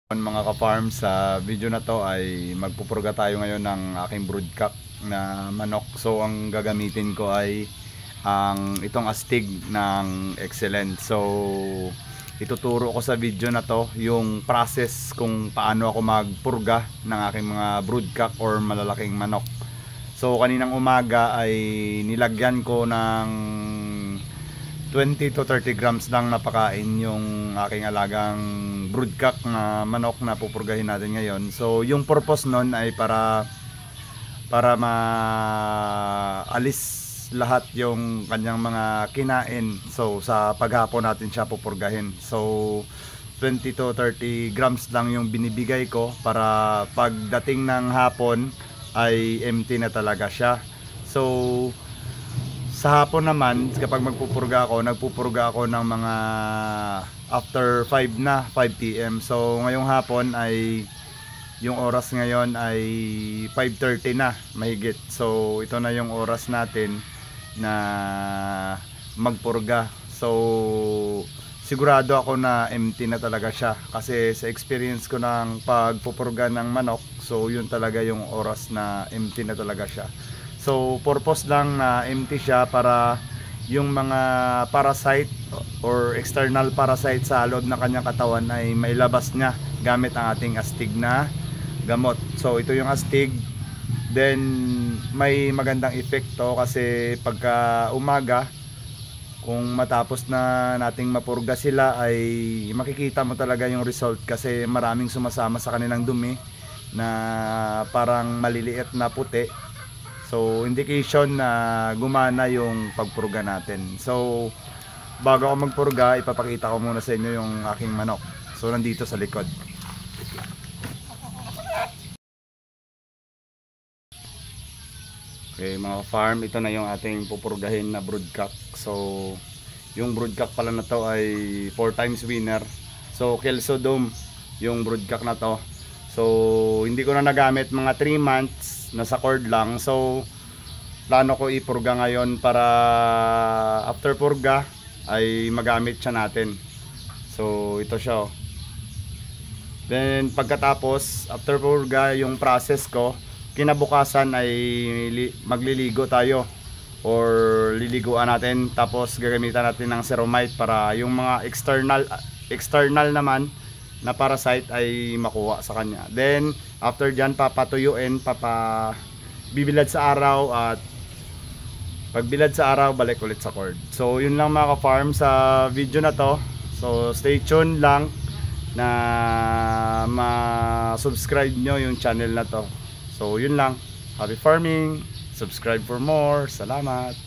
Mga ka-farm, sa video na to ay magpupurga tayo ngayon ng aking broodcock na manok. So ang gagamitin ko ay itong astig ng Excellent. So ituturo ko sa video na to yung process kung paano ako magpurga ng aking mga broodcock or malalaking manok. So kaninang umaga ay nilagyan ko ng 20 to 30 grams lang napakain yung aking alagang broodcock na manok na pupurgahin natin ngayon. So yung purpose nun ay para maalis lahat yung kanyang mga kinain. So sa paghapon natin siya pupurgahin. So 20 to 30 grams lang yung binibigay ko para pagdating ng hapon ay empty na talaga siya. So sa hapon naman, kapag nagpupurga ako ng mga after 5 na, 5 PM. So ngayong hapon ay yung oras ngayon ay 5:30 na mahigit. So ito na yung oras natin na magpurga. So sigurado ako na empty na talaga siya kasi sa experience ko ng pagpupurga ng manok, so yun talaga yung oras na empty na talaga siya. So purpose lang na empty siya para yung mga parasite or external parasite sa loob ng kanyang katawan ay mailabas niya gamit ang ating astig na gamot. So ito yung astig. Then may magandang epekto kasi pagka umaga, kung matapos na nating mapurga sila, ay makikita mo talaga yung result kasi maraming sumasama sa kanilang dumi na parang maliliit na puti. So indication na gumana yung pagpurga natin. So bago ako magpurga, ipapakita ko muna sa inyo yung aking manok. So nandito sa likod. Okay mga farm, ito na yung ating pupurgahin na broodcock. So yung broodcock pala na to ay 4 times winner. So Kelso Dome yung broodcock na to. So hindi ko na nagamit, mga 3 months nasa cord lang. So plano ko ipurga ngayon para after purga ay magamit siya natin. So ito siya. Then pagkatapos after purga, yung process ko, kinabukasan ay magliligo tayo or liliguan natin, tapos gagamitan natin ng Ceromite para yung mga external naman na parasite ay makuha sa kanya. Then after dyan, papatuyuin, bibilad sa araw, at pagbilad sa araw, balik ulit sa cord. So yun lang mga ka-farm sa video na to. So stay tuned lang na ma-subscribe nyo yung channel na to. So yun lang. Happy farming. Subscribe for more. Salamat.